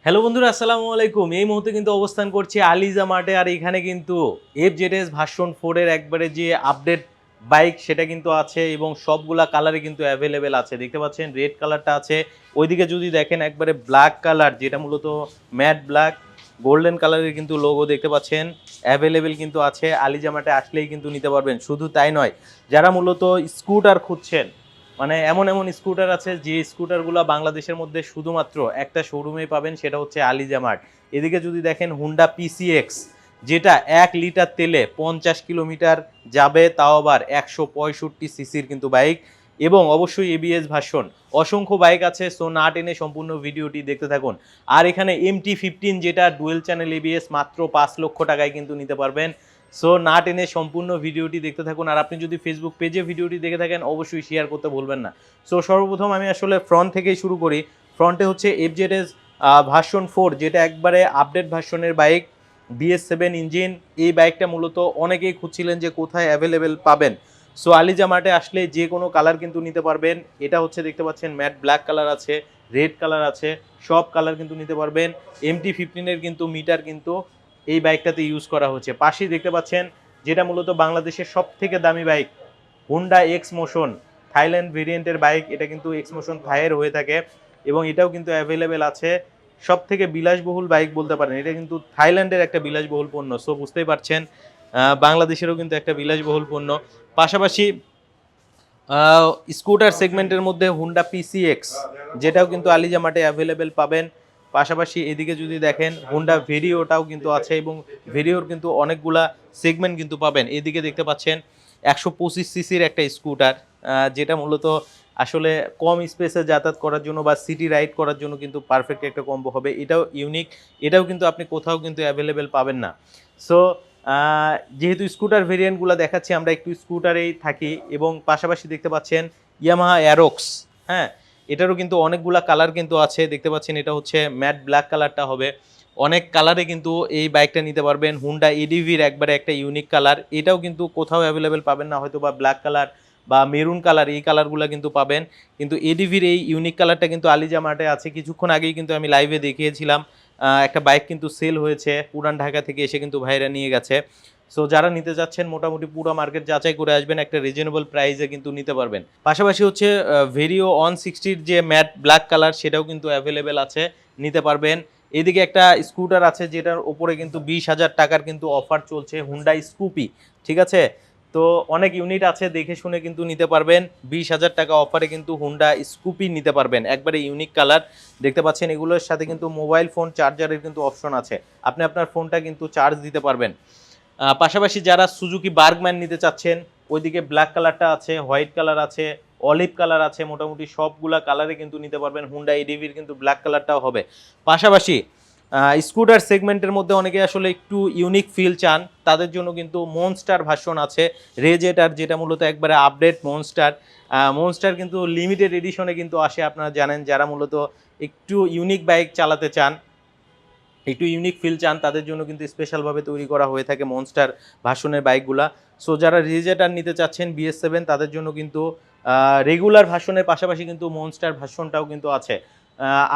Hello বন্ধুরা, আসসালামু আলাইকুম। এই মুহূর্তে কিন্তু অবস্থান করছি আলিজা মার্টে। আর এখানে কিন্তু এফজেডএস ভার্সন 4 এর একবারে যে আপডেট বাইক সেটা কিন্তু আছে এবং সবগুলা কালারে কিন্তু অ্যাভেলেবেল আছে। দেখতে পাচ্ছেন রেড কালারটা আছে, ওইদিকে যদি দেখেন একবারে ব্ল্যাক কালার, যেটা মূলত ম্যাট ব্ল্যাক গোল্ডেন কালারের কিন্তু লোগো দেখতে পাচ্ছেন, অ্যাভেলেবেল কিন্তু আছে। আলিজা মার্টে আসলেই কিন্তু নিতে পারবেন। শুধু তাই নয়, যারা মূলত স্কুটার খুঁজছেন, মানে এমন এমন স্কুটার আছে যে স্কুটারগুলো বাংলাদেশের মধ্যে শুধুমাত্র একটা শোরুমেই পাবেন, সেটা হচ্ছে আলিজা মার্ট। এদিকে যদি দেখেন হুন্ডা পিসিএক্স, যেটা 1 লিটার তেলে 50 কিলোমিটার যাবে, তাও আবার 165 সিসির কিন্তু বাইক, এবং অবশ্যই এবিএস ভার্সন। অসংখ্য বাইক আছে, সো না টেনে সম্পূর্ণ ভিডিওটি দেখতে থাকুন। আর এখানে MT-15, যেটা ডুয়েল চ্যানেল এবিএস, মাত্র 5 লক্ষ টাকায় কিন্তু নিতে পারবেন। সো না টেনে সম্পূর্ণ ভিডিওটি দেখতে থাকুন। আর আপনি যদি ফেসবুক পেজে ভিডিওটি দেখে থাকেন, অবশ্যই শেয়ার করতে ভুলবেন না। সো সর্বপ্রথম আমি আসলে ফ্রন্ট থেকেই শুরু করি। ফ্রন্টে হচ্ছে এফজেডএস ভার্সন 4, যেটা একবারে আপডেট ভার্সনের বাইক, BS7 ইঞ্জিন। এই বাইকটা মূলত অনেকেই খুঁজছিলেন যে কোথায় অ্যাভেলেবেল পাবেন। সো আলিজা মার্টে আসলে যে কোনো কালার কিন্তু নিতে পারবেন। এটা হচ্ছে দেখতে পাচ্ছেন ম্যাট ব্ল্যাক কালার আছে, রেড কালার আছে, সব কালার কিন্তু নিতে পারবেন। MT-15 এর কিন্তু মিটার কিন্তু এই বাইকটাতে ইউজ করা হচ্ছে। পাশেই দেখতে পাচ্ছেন যেটা মূলত বাংলাদেশের সব থেকে দামি bike, Honda X motion Thailand ভেরিয়েন্টের বাইক। এটা কিন্তু এক্স মোশন থাইয়ের হয়ে থাকে এবং এটাও কিন্তু অ্যাভেলেবেল আছে। সব থেকে বিলাসবহুল বাইক বলতে পারেন, এটা কিন্তু থাইল্যান্ডের একটা বিলাসবহুল পণ্য। সো বুঝতেই পারছেন বাংলাদেশেরও কিন্তু একটা বিলাসবহুল পণ্য। পাশাপাশি স্কুটার সেগমেন্টের মধ্যে হুন্ডা পিসিএক্স, যেটাও কিন্তু আলিজা মার্টে অ্যাভেলেবেল পাবেন। পাশাপাশি এদিকে যদি দেখেন হুন্ডা ভেরিওটাও কিন্তু আছে এবং ভেরিওর কিন্তু অনেকগুলা সেগমেন্ট কিন্তু পাবেন। এদিকে দেখতে পাচ্ছেন 125 সিসির একটা স্কুটার, যেটা মূলত আসলে কম স্পেসে যাতায়াত করার জন্য বা সিটি রাইড করার জন্য কিন্তু পারফেক্ট একটা কম্বো হবে। এটাও ইউনিক, এটাও কিন্তু আপনি কোথাও কিন্তু অ্যাভেলেবেল পাবেন না। সো যেহেতু স্কুটার ভেরিয়েন্টগুলো দেখাচ্ছি, আমরা একটু স্কুটারেই থাকি। এবং পাশাপাশি দেখতে পাচ্ছেন ইয়ামাহা অ্যারোক্স। হ্যাঁ, এটারও কিন্তু অনেকগুলা কালার কিন্তু আছে। দেখতে পাচ্ছেন এটা হচ্ছে ম্যাট ব্ল্যাক কালারটা হবে। অনেক কালারে কিন্তু এই বাইকটা নিতে পারবেন। হুন্ডা এডিভির একবারে একটা ইউনিক কালার, এটাও কিন্তু কোথাও অ্যাভেলেবেল পাবেন না, হয়তো বা ব্ল্যাক কালার বা মেরুন কালার, এই কালারগুলো কিন্তু পাবেন। কিন্তু এডিভির এই ইউনিক কালারটা কিন্তু আলিজা মার্টে আছে। কিছুক্ষণ আগেই কিন্তু আমি লাইভে দেখিয়েছিলাম, একটা বাইক কিন্তু সেল হয়েছে পুরান ঢাকা থেকে এসে, কিন্তু ভাইরা নিয়ে গেছে। সো যারা নিতে যাচ্ছেন মোটামুটি পুরো মার্কেট যাচাই করে আসবেন, একটা রিজনেবল প্রাইসে কিন্তু নিতে পারবেন। পাশাপাশি হচ্ছে ভেরিও 160-র যে ম্যাট ব্ল্যাক কালার, সেটাও কিন্তু অ্যাভেলেবেল আছে, নিতে পারবেন। এদিকে একটা স্কুটার আছে যেটার উপরে কিন্তু 20,000 টাকার কিন্তু অফার চলছে, হুন্ডা স্কুপি। ঠিক আছে, তো অনেক ইউনিট আছে, দেখে শুনে কিন্তু নিতে পারবেন। 20,000 টাকা অফারে কিন্তু হুন্ডা স্কুপি নিতে পারবেন, একবারে ইউনিক কালার। দেখতে পাচ্ছেন এগুলোর সাথে কিন্তু মোবাইল ফোন চার্জারের কিন্তু অপশন আছে, আপনি আপনার ফোনটা কিন্তু চার্জ দিতে পারবেন। পাশাপাশি যারা সুজুকি বার্গম্যান নিতে চাচ্ছেন, ওইদিকে ব্ল্যাক কালারটা আছে, হোয়াইট কালার আছে, অলিভ কালার আছে, মোটামুটি সবগুলা কালারে কিন্তু নিতে পারবেন। হুন্ডা এডিভির কিন্তু ব্ল্যাক কালারটাও হবে। পাশাপাশি স্কুটার সেগমেন্টের মধ্যে অনেকে আসলে একটু ইউনিক ফিল চান, তাদের জন্য কিন্তু মনস্টার ভার্সন আছে, রেজেটার, যেটা মূলত একবারে আপডেট মনস্টার। মনস্টার কিন্তু লিমিটেড এডিশনে কিন্তু আসে, আপনারা জানেন। যারা মূলত একটু ইউনিক বাইক চালাতে চান, একটু ইউনিক ফিল চান, তাদের জন্য কিন্তু স্পেশালভাবে তৈরি করা হয়ে থাকে মনস্টার ভার্সনের বাইকগুলা। সো যারা রেজেটার নিতে চাচ্ছেন BS7, তাদের জন্য কিন্তু রেগুলার ভার্সনের পাশাপাশি কিন্তু মনস্টার ভার্সনটাও কিন্তু আছে।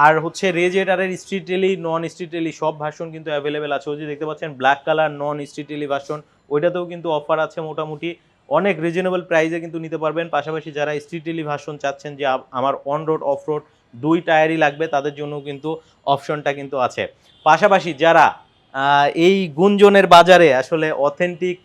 আর হচ্ছে রেজেটারের স্ট্রিট রেলি, নন স্ট্রিট রেলি সব ভার্সন কিন্তু অ্যাভেলেবেল আছে। ওই যে দেখতে পাচ্ছেন ব্ল্যাক কালার নন স্ট্রিট রেলি ভার্সন, ওইটাতেও কিন্তু অফার আছে। মোটামুটি অনেক রিজনেবল প্রাইসে কিন্তু নিতে পারবেন। পাশাপাশি যারা স্ট্রিট রেলি ভার্সন চাচ্ছেন যে আমার অন রোড অফ রোড দুই টায়ারই লাগবে, তাদের জন্য কিন্তু অপশনটা কিন্তু আছে। পাশাপাশি যারা এই গুঞ্জনের বাজারে আসলে অথেন্টিক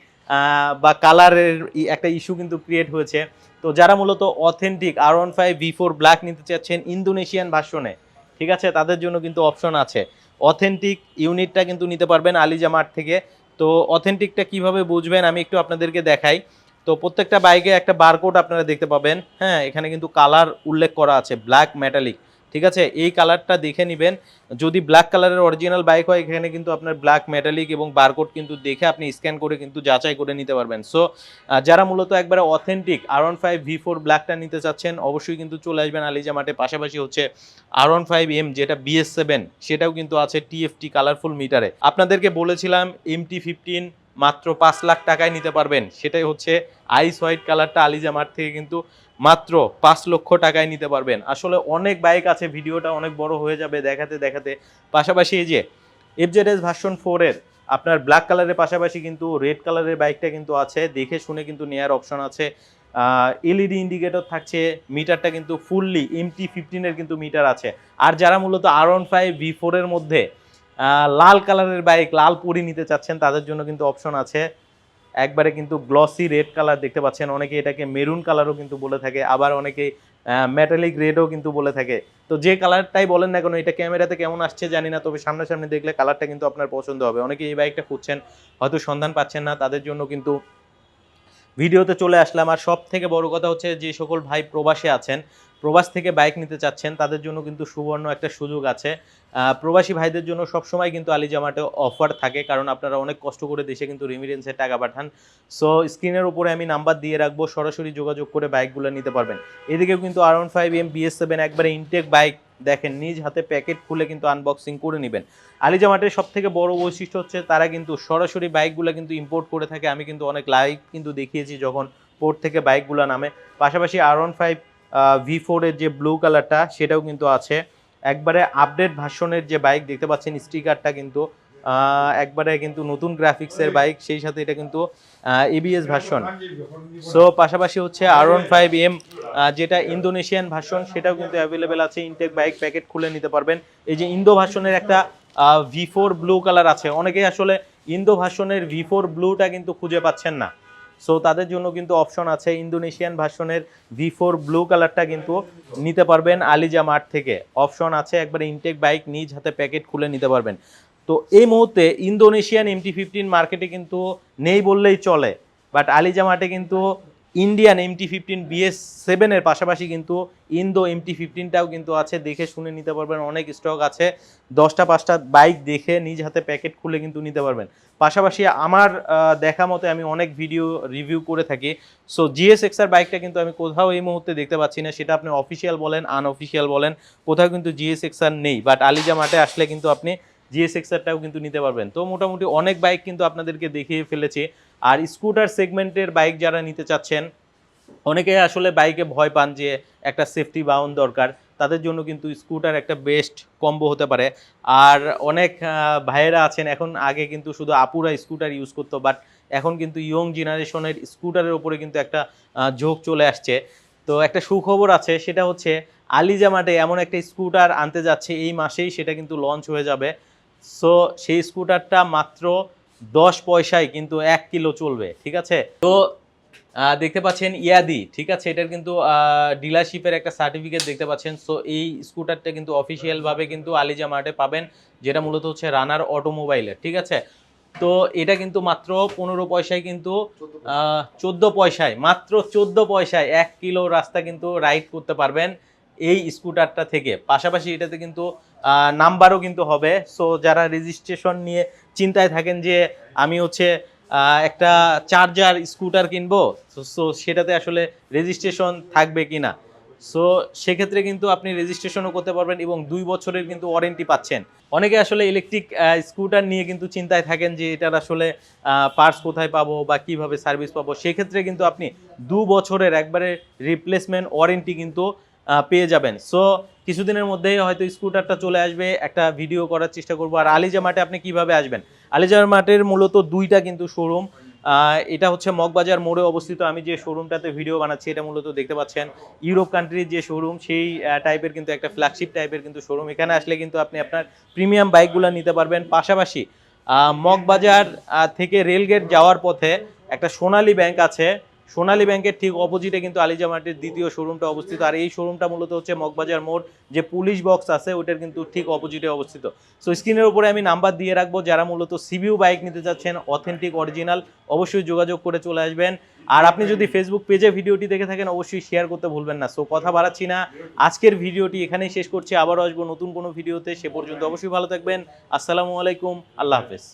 বা কালারের একটা ইস্যু কিন্তু ক্রিয়েট হয়েছে, তো যারা মূলত অথেন্টিক R15 V4 ব্ল্যাক নিতে চাচ্ছেন ইন্দোনেশিয়ান ভার্সনে, ঠিক আছে, তাদের জন্য কিন্তু অপশন আছে। অথেন্টিক ইউনিটটা কিন্তু নিতে পারবেন আলিজা মার্ট থেকে। তো অথেন্টিকটা কিভাবে বুঝবেন আমি একটু আপনাদেরকে দেখাই। তো প্রত্যেকটা বাইকে একটা বারকোড আপনারা দেখতে পাবেন। হ্যাঁ, এখানে কিন্তু কালার উল্লেখ করা আছে, ব্ল্যাক মেটালিক। ঠিক আছে, এই কালারটা দেখে নেবেন। যদি ব্ল্যাক কালারের অরিজিনাল বাইক হয়, এখানে কিন্তু আপনার ব্ল্যাক মেটালিক এবং বারকোড কিন্তু দেখে আপনি স্ক্যান করে কিন্তু যাচাই করে নিতে পারবেন। সো যারা মূলত একবারে অথেন্টিক R15 V4 ব্ল্যাকটা নিতে চাচ্ছেন, অবশ্যই কিন্তু চলে আসবেন আলিজা মার্টে। পাশাপাশি হচ্ছে R15M, যেটা BS7, সেটাও কিন্তু আছে TFT কালারফুল মিটারে। আপনাদেরকে বলেছিলাম MT-15 মাত্র 5 লাখ টাকায় নিতে পারবেন, সেটাই হচ্ছে আইস হোয়াইট কালারটা আলিজা মার্ট থেকে কিন্তু মাত্র 5 লক্ষ টাকায় নিতে পারবেন। আসলে অনেক বাইক আছে, ভিডিওটা অনেক বড় হয়ে যাবে দেখাতে দেখাতে। পাশাপাশি এই যে এফজেডএস ভার্সন 4 এর আপনার ব্ল্যাক কালারের পাশাপাশি কিন্তু রেড কালারের বাইকটা কিন্তু আছে, দেখে শুনে কিন্তু নেয়ার অপশন আছে। এলইডি ইন্ডিকেটর থাকছে, মিটারটা কিন্তু ফুললি MT-15 এর কিন্তু মিটার আছে। আর যারা মূলত R15 V4 এর মধ্যে লাল কালারের বাইক, লাল পরি নিতে চাচ্ছেন, তাদের জন্য কিন্তু অপশন আছে। একবারে কিন্তু গ্লসি রেড কালার দেখতে পাচ্ছেন, অনেকে এটাকে মেরুন কালারও কিন্তু বলে থাকে, আবার অনেকে মেটালিক রেডও কিন্তু বলে থাকে। তো যে কালারটাই বলেন না কেন, এটা ক্যামেরাতে কেমন আসছে জানি না, তবে সামনাসামনি দেখলে কালারটা কিন্তু আপনার পছন্দ হবে। অনেকে এই বাইকটা খুঁজছেন, হয়তো সন্ধান পাচ্ছেন না, তাদের জন্য কিন্তু ভিডিওতে চলে আসলাম। আর সব থেকে বড় কথা হচ্ছে, যে সকল ভাই প্রবাসে আছেন, প্রবাস থেকে বাইক নিতে চাচ্ছেন, তাদের জন্য কিন্তু সুবর্ণ একটা সুযোগ আছে। প্রবাসী ভাইদের জন্য সবসময় কিন্তু আলিজামার্টে অফার থাকে, কারণ আপনারা অনেক কষ্ট করে দেশে কিন্তু রেমিটেন্সের টাকা পাঠান। সো স্ক্রিনের উপরে আমি নাম্বার দিয়ে রাখবো, সরাসরি যোগাযোগ করে বাইকগুলো নিতে পারবেন। এদিকেও কিন্তু R15M BS7 একবারে ইনটেক বাইক, দেখেন নিজ হাতে প্যাকেট খুলে কিন্তু আনবক্সিং করে নেবেন। আলিজামার্টের সব থেকে বড় বৈশিষ্ট্য হচ্ছে তারা কিন্তু সরাসরি বাইকগুলো কিন্তু ইম্পোর্ট করে থাকে। আমি কিন্তু অনেক লাইভ কিন্তু দেখিয়েছি যখন পোর্ট থেকে বাইকগুলো নামে। পাশাপাশি R15 V4 এর যে ব্লু কালারটা, সেটাও কিন্তু আছে। একবারে আপডেট ভার্সনের যে বাইক দেখতে পাচ্ছেন, স্টিকারটা কিন্তু একবারে কিন্তু নতুন গ্রাফিক্সের বাইক, সেই সাথে এটা কিন্তু ABS ভার্সন। সো পাশাপাশি হচ্ছে R15M যেটা ইন্দোনেশিয়ান ভার্সন, সেটাও কিন্তু অ্যাভেলেবেল আছে। ইনটেক বাইক, প্যাকেট খুলে নিতে পারবেন। এই যে ইন্দো ভার্সনের একটা V4 ব্লু কালার আছে, অনেকেই আসলে ইন্দো ভার্সনের V4 ব্লুটা কিন্তু খুঁজে পাচ্ছেন না। সো তাদের জন্য কিন্তু অপশন আছে, ইন্দোনেশিয়ান ভার্সনের V4 ব্লু কালারটা কিন্তু নিতে পারবেন আলিজামার্ট থেকে। অপশন আছে, একবারে ইনটেক বাইক, নিজ হাতে প্যাকেট খুলে নিতে পারবেন। তো এই মুহূর্তে ইন্দোনেশিয়ান MT-15 মার্কেটে কিন্তু নেই বললেই চলে, বাট আলিজামার্টে কিন্তু ইন্ডিয়ান MT-15 BS7 এর পাশাপাশি কিন্তু ইন্দো MT-15টাও কিন্তু আছে, দেখে শুনে নিতে পারবেন। অনেক স্টক আছে, 10টা 5টা বাইক দেখে নিজ হাতে প্যাকেট খুলে কিন্তু নিতে পারবেন। পাশাপাশি আমার দেখা মতে আমি অনেক ভিডিও রিভিউ করে থাকি। সো GSX-R বাইকটা কিন্তু আমি কোথাও এই মুহূর্তে দেখতে পাচ্ছি না, সেটা আপনি অফিসিয়াল বলেন আনঅফিসিয়াল বলেন, কোথাও কিন্তু GSX-R নেই। বাট আলিজামার্টে আসলে কিন্তু আপনি GSX-Rটাও কিন্তু নিতে পারবেন। তো মোটামুটি অনেক বাইক কিন্তু আপনাদেরকে দেখিয়ে ফেলেছি। আর স্কুটার সেগমেন্টের বাইক যারা নিতে চাচ্ছেন, অনেকে আসলে বাইকে ভয় পান যে একটা সেফটি বাউন্ড দরকার, তাদের জন্য কিন্তু স্কুটার একটা বেস্ট কম্বো হতে পারে। আর অনেক ভাইয়েরা আছেন, এখন আগে কিন্তু শুধু আপুরা স্কুটার ইউজ করতো, বাট এখন কিন্তু ইয়ং জেনারেশনের স্কুটারের ওপরে কিন্তু একটা ঝোঁক চলে আসছে। তো একটা সুখবর আছে, সেটা হচ্ছে আলিজামার্টে এমন একটা স্কুটার আনতে যাচ্ছে এই মাসেই, সেটা কিন্তু লঞ্চ হয়ে যাবে। সো সেই স্কুটারটা মাত্র 10 পয়সায় কিন্তু 1 কিলো চলবে, ঠিক আছে? তো দেখতে পাচ্ছেন ইয়াদি, ঠিক আছে, এটার কিন্তু ডিলারশিপের একটা সার্টিফিকেট দেখতে পাচ্ছেন। সো এই স্কুটারটা কিন্তু অফিসিয়ালভাবে কিন্তু আলিজামার্টে পাবেন, যেটা মূলত হচ্ছে রানার অটোমোবাইলের, ঠিক আছে? তো এটা কিন্তু মাত্র 15 পয়সায় কিন্তু 14 পয়সায়, মাত্র 14 পয়সায় 1 কিলো রাস্তা কিন্তু রাইড করতে পারবেন এই স্কুটারটা থেকে। পাশাপাশি এটাতে কিন্তু নাম্বারও কিন্তু হবে। সো যারা রেজিস্ট্রেশন নিয়ে চিন্তায় থাকেন যে আমি হচ্ছে একটা চার্জার স্কুটার কিনবো, সো সেটাতে আসলে রেজিস্ট্রেশন থাকবে কিনা, সো সেক্ষেত্রে কিন্তু আপনি রেজিস্ট্রেশনও করতে পারবেন এবং 2 বছরের কিন্তু ওয়ারেন্টি পাচ্ছেন। অনেকে আসলে ইলেকট্রিক স্কুটার নিয়ে কিন্তু চিন্তায় থাকেন যে এটার আসলে পার্টস কোথায় পাবো বা কিভাবে সার্ভিস পাবো, সেক্ষেত্রে কিন্তু আপনি 2 বছরের একবারে রিপ্লেসমেন্ট ওয়ারেন্টি কিন্তু পেয়ে যাবেন। সো কিছুদিনের মধ্যেই হয়তো স্কুটারটা চলে আসবে, একটা ভিডিও করার চেষ্টা করবো। আর আলিজামার্টে আপনি কিভাবে আসবেন, আলিজামার্টের মূলত 2টা কিন্তু শোরুম। এটা হচ্ছে মগবাজার মোড়ে অবস্থিত। আমি যে শোরুমটাতে ভিডিও বানাচ্ছি, এটা মূলত দেখতে পাচ্ছেন ইউরোপ কান্ট্রির যে শোরুম, সেই টাইপের কিন্তু একটা ফ্ল্যাগশিপ টাইপের কিন্তু শোরুম। এখানে আসলে কিন্তু আপনি আপনার প্রিমিয়াম বাইকগুলো নিতে পারবেন। পাশাপাশি মগবাজার থেকে রেলগেট যাওয়ার পথে একটা সোনালী ব্যাংক আছে, সোনালী ব্যাংকের ঠিক অপোজিটে কিন্তু আলিজামার্টের দ্বিতীয় শোরুমটা অবস্থিত। আর এই শোরুমটা মূলত হচ্ছে মগবাজার মোড়, যে পুলিশ বক্স আছে ওটার কিন্তু ঠিক অপোজিটে অবস্থিত। সো স্ক্রিনের উপরে আমি নাম্বার দিয়ে রাখবো, যারা মূলত সিবিউ বাইক নিতে চাচ্ছেন অথেন্টিক অরিজিনাল, অবশ্যই যোগাযোগ করে চলে আসবেন। আর আপনি যদি ফেসবুক পেজে ভিডিওটি দেখে থাকেন, অবশ্যই শেয়ার করতে ভুলবেন না। সো কথা বাড়াচ্ছি না, আজকের ভিডিওটি এখানেই শেষ করছি। আবারও আসবো নতুন কোনো ভিডিওতে, সে পর্যন্ত অবশ্যই ভালো থাকবেন। আসসালামু আলাইকুম, আল্লাহ হাফেজ।